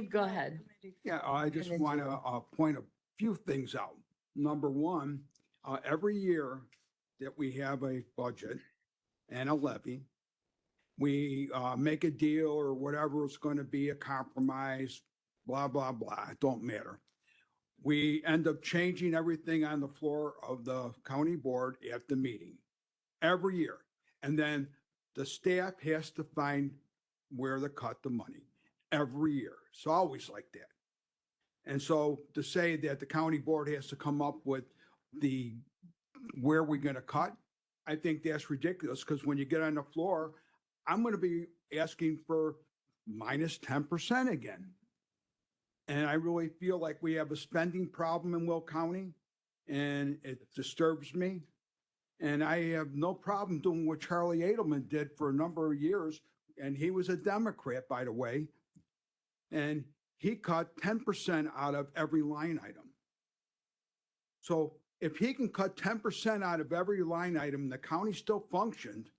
Go ahead. Yeah, I just then want to point a few things out. Number one, every year that we have a budget and a levy, we make a deal or whatever it's going to be, a compromise, blah, blah, blah. It don't matter. We end up changing everything on the floor of the county board at the meeting every year. And then the staff has to find where to cut the money every year. It's always like that. And so to say that the county board has to come up with where we're going to cut, I think that's ridiculous, because when you get on the floor, I'm going to be asking for minus 10% again. And I really feel like we have a spending problem in Will County, and it disturbs me. And I have no problem doing what Charlie Edelman did for a number of years. And he was a Democrat, by the way. And he cut 10% out of every line item. So if he can cut 10% out of every line item and the county still functioned,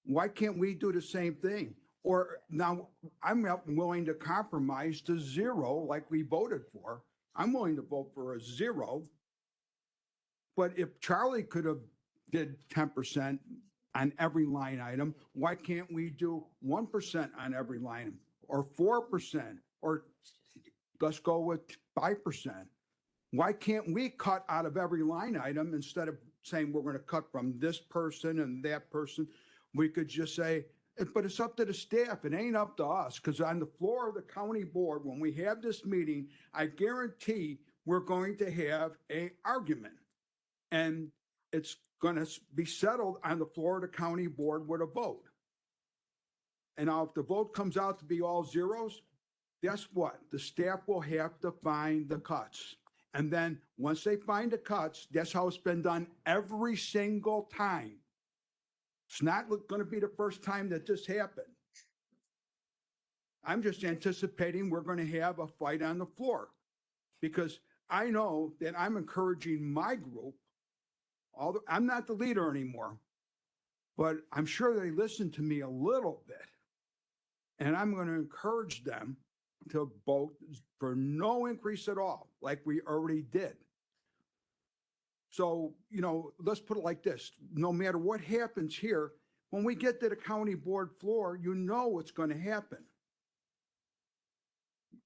why can't we do the same thing? Or now I'm willing to compromise to zero like we voted for. I'm willing to vote for a zero. But if Charlie could have did 10% on every line item, why can't we do 1% on every line item, or 4%, or let's go with 5%? Why can't we cut out of every line item instead of saying we're going to cut from this person and that person? We could just say, but it's up to the staff. It ain't up to us, because on the floor of the county board, when we have this meeting, I guarantee we're going to have an argument. And it's going to be settled on the floor of the county board with a vote. And now if the vote comes out to be all zeros, guess what? The staff will have to find the cuts. And then once they find the cuts, that's how it's been done every single time. It's not going to be the first time that this happened. I'm just anticipating we're going to have a fight on the floor, because I know that I'm encouraging my group. Although I'm not the leader anymore, but I'm sure they listen to me a little bit. And I'm going to encourage them to vote for no increase at all, like we already did. So, let's put it like this. No matter what happens here, when we get to the county board floor, you know what's going to happen.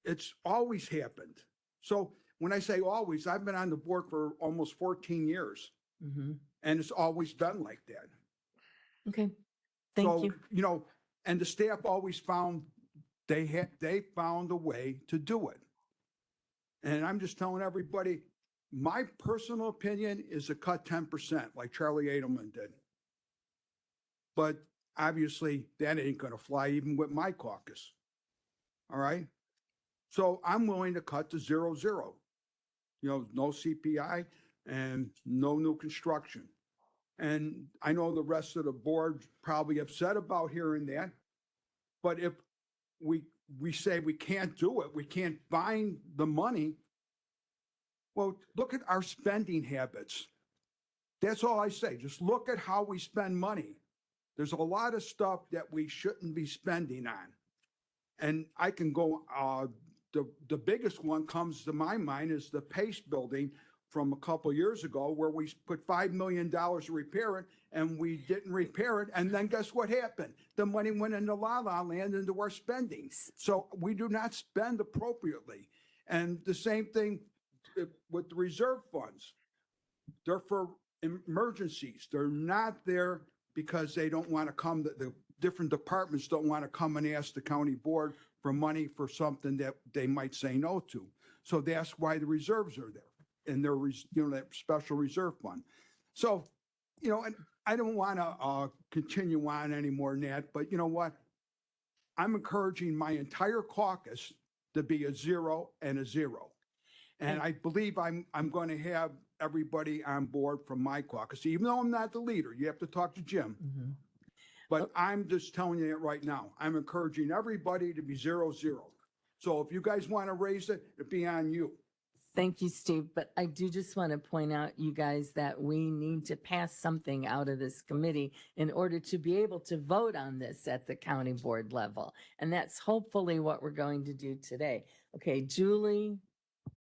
It's always happened. So when I say always, I've been on the board for almost 14 years. Mm-hmm. And it's always done like that. Okay. Thank you. And the staff always found they found a way to do it. And I'm just telling everybody, my personal opinion is to cut 10%, like Charlie Edelman did. But obviously, that ain't going to fly even with my caucus. All right? So I'm willing to cut to 0-0. No CPI and no new construction. And I know the rest of the board probably upset about hearing that. But if we say we can't do it, we can't find the money, well, look at our spending habits. That's all I say. Just look at how we spend money. There's a lot of stuff that we shouldn't be spending on. And I can go, the biggest one comes to my mind is the Pace building from a couple of years ago, where we put $5 million to repair it, and we didn't repair it. And then guess what happened? The money went into la-la land, into our spending. So we do not spend appropriately. And the same thing with the reserve funds. They're for emergencies. They're not there because they don't want to come, the different departments don't want to come and ask the county board for money for something that they might say no to. So that's why the reserves are there. And their, that special reserve fund. So, and I don't want to continue on any more than that, but you know what? I'm encouraging my entire caucus to be a 0 and a 0. And I believe I'm going to have everybody on board from my caucus, even though I'm not the leader. You have to talk to Jim. Mm-hmm. But I'm just telling you it right now. I'm encouraging everybody to be 0-0. So if you guys want to raise it, it'd be on you. Thank you, Steve. But I do just want to point out, you guys, that we need to pass something out of this committee in order to be able to vote on this at the county board level. And that's hopefully what we're going to do today. Okay, Julie,